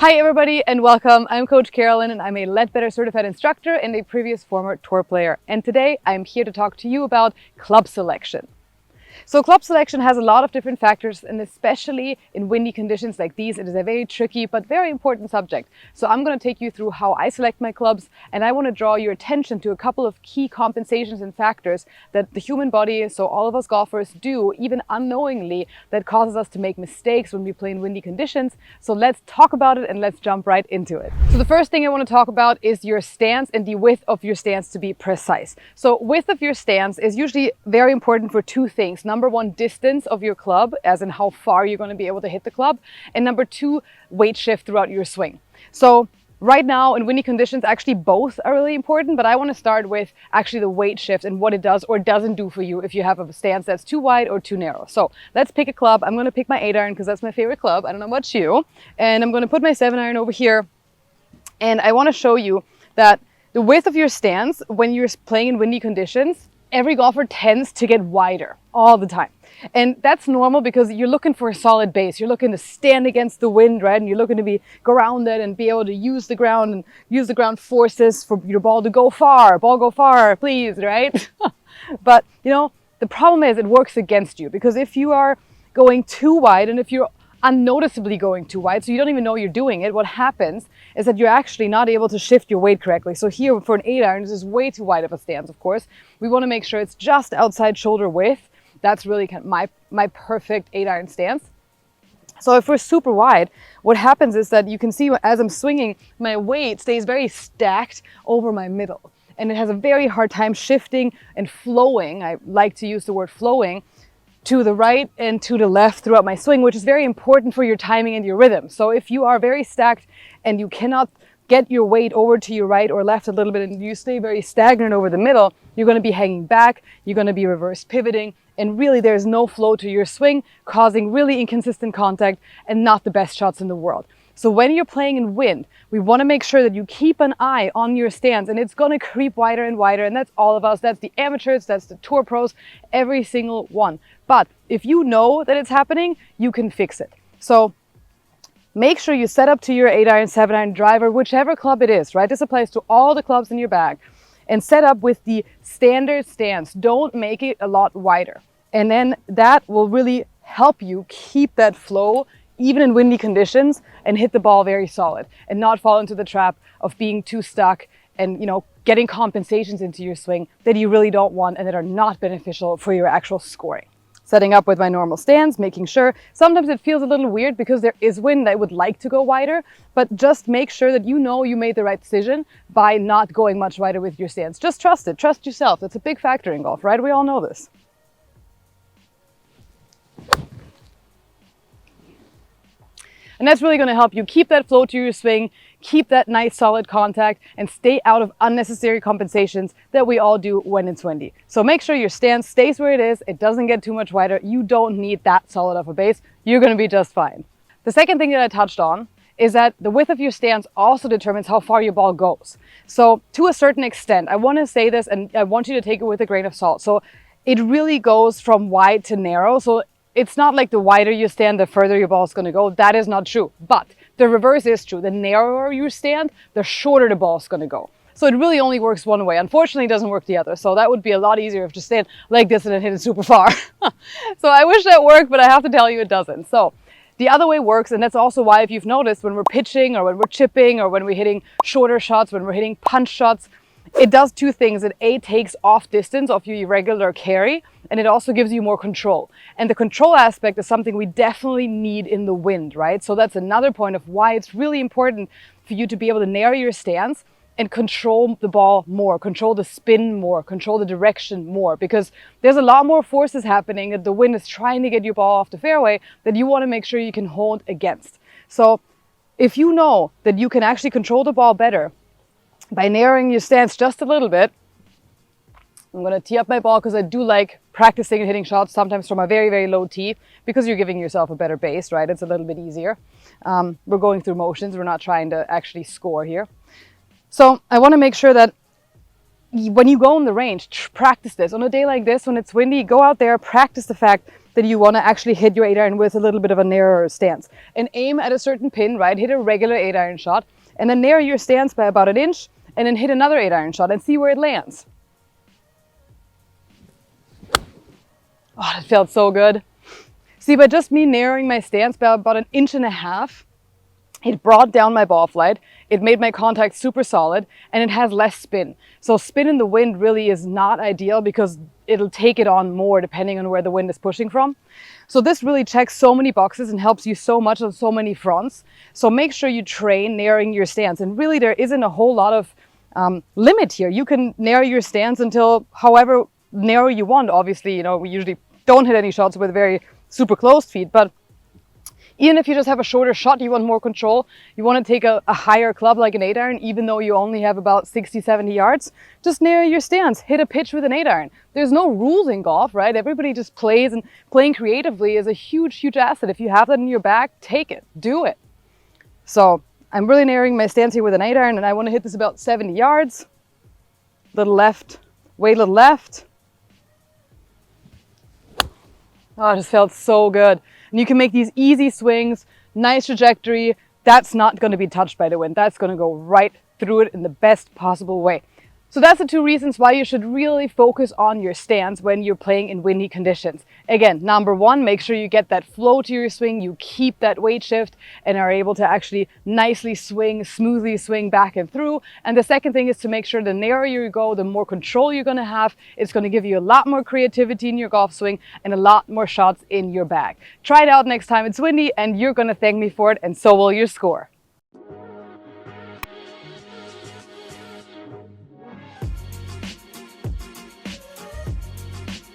Hi everybody and welcome. I'm Coach Carolin and I'm a Leadbetter certified instructor and a previous former tour player. And today I'm here to talk to you about club selection. So club selection has a lot of different factors, and especially in windy conditions like these, it is a very tricky but very important subject. So I'm going to take you through how I select my clubs, and I want to draw your attention to a couple of key compensations and factors that the human body, so all of us golfers, do even unknowingly, that causes us to make mistakes when we play in windy conditions. So let's talk about it and let's jump right into it. So the first thing I want to talk about is your stance and the width of your stance, to be precise. So width of your stance is usually very important for two things. Number one, distance of your club, as in how far you're going to be able to hit the club. And number two, weight shift throughout your swing. So right now in windy conditions, actually both are really important, but I want to start with actually the weight shift and what it does or doesn't do for you if you have a stance that's too wide or too narrow. So let's pick a club. I'm going to pick my 8-iron because that's my favorite club. I don't know about you. And I'm going to put my 7-iron over here. And I want to show you that the width of your stance when you're playing in windy conditions, every golfer tends to get wider all the time. And that's normal because you're looking for a solid base. You're looking to stand against the wind, right? And you're looking to be grounded and be able to use the ground and use the ground forces for your ball to go far. Ball go far, please, right? But, you know, the problem is it works against you, because if you are going too wide and if you're unnoticeably going too wide, so you don't even know you're doing it, what happens is that you're actually not able to shift your weight correctly. So here for an 8-iron, this is way too wide of a stance, of course. We want to make sure it's just outside shoulder width. That's really kind of my perfect 8-iron stance. So if we're super wide, what happens is that you can see as I'm swinging, my weight stays very stacked over my middle. And it has a very hard time shifting and flowing. I like to use the word flowing to the right and to the left throughout my swing, which is very important for your timing and your rhythm. So if you are very stacked and you cannot get your weight over to your right or left a little bit and you stay very stagnant over the middle, you're going to be hanging back, you're going to be reverse pivoting, and really there's no flow to your swing, causing really inconsistent contact and not the best shots in the world. So when you're playing in wind, we want to make sure that you keep an eye on your stance, and it's going to creep wider and wider, and that's all of us. That's the amateurs, that's the tour pros, every single one. But if you know that it's happening, you can fix it. So make sure you set up to your 8-iron, 7-iron driver, whichever club it is, right? This applies to all the clubs in your bag. And set up with the standard stance. Don't make it a lot wider. And then that will really help you keep that flow even in windy conditions and hit the ball very solid and not fall into the trap of being too stuck and, you know, getting compensations into your swing that you really don't want and that are not beneficial for your actual scoring. Setting up with my normal stance, making sure. Sometimes it feels a little weird because there is wind. I would like to go wider, but just make sure that you know you made the right decision by not going much wider with your stance. Just trust it. Trust yourself. That's a big factor in golf, right? We all know this. And that's really going to help you keep that flow to your swing, keep that nice solid contact, and stay out of unnecessary compensations that we all do when it's windy. So make sure your stance stays where it is. It doesn't get too much wider. You don't need that solid of a base. You're going to be just fine. The second thing that I touched on is that the width of your stance also determines how far your ball goes. So to a certain extent, I want to say this and I want you to take it with a grain of salt. So it really goes from wide to narrow. So it's not like the wider you stand, the further your ball is going to go. That is not true. But the reverse is true. The narrower you stand, the shorter the ball is going to go. So it really only works one way. Unfortunately, it doesn't work the other. So that would be a lot easier if you just stand like this and then hit it super far. So I wish that worked, but I have to tell you it doesn't. So the other way works, and that's also why, if you've noticed, when we're pitching or when we're chipping or when we're hitting shorter shots, when we're hitting punch shots, it does two things. It A, takes off distance off your irregular carry, and it also gives you more control. And the control aspect is something we definitely need in the wind, right? So that's another point of why it's really important for you to be able to narrow your stance and control the ball more, control the spin more, control the direction more, because there's a lot more forces happening that the wind is trying to get your ball off the fairway that you want to make sure you can hold against. So if you know that you can actually control the ball better by narrowing your stance just a little bit, I'm going to tee up my ball because I do like practicing and hitting shots sometimes from a very, very low tee because you're giving yourself a better base, right? It's a little bit easier. We're going through motions. We're not trying to actually score here. So I want to make sure that when you go in the range, practice this. On a day like this, when it's windy, go out there, practice the fact that you want to actually hit your 8-iron with a little bit of a narrower stance. And aim at a certain pin, right? Hit a regular 8-iron shot and then narrow your stance by about an inch and then hit another 8-iron shot and see where it lands. Oh, that felt so good. See, by just me narrowing my stance by about an inch and a half, it brought down my ball flight, it made my contact super solid, and it has less spin. So spin in the wind really is not ideal because it'll take it on more depending on where the wind is pushing from. So this really checks so many boxes and helps you so much on so many fronts. So make sure you train narrowing your stance. And really there isn't a whole lot of limit here. You can narrow your stance until however narrow you want. Obviously, you know, we usually don't hit any shots with very super closed feet, but even if you just have a shorter shot, you want more control, you want to take a higher club like an 8-iron, even though you only have about 60, 70 yards, just narrow your stance, hit a pitch with an 8-iron. There's no rules in golf, right? Everybody just plays, and playing creatively is a huge, huge asset. If you have that in your bag, take it, do it. So I'm really narrowing my stance here with an 8-iron, and I want to hit this about 70 yards. Little left, way little left. Oh, it just felt so good. And you can make these easy swings, nice trajectory. That's not going to be touched by the wind. That's going to go right through it in the best possible way. So that's the two reasons why you should really focus on your stance when you're playing in windy conditions. Again, number one, make sure you get that flow to your swing, you keep that weight shift and are able to actually nicely swing, smoothly swing back and through. And the second thing is to make sure the narrower you go, the more control you're going to have. It's going to give you a lot more creativity in your golf swing and a lot more shots in your bag. Try it out next time it's windy and you're going to thank me for it, and so will your score.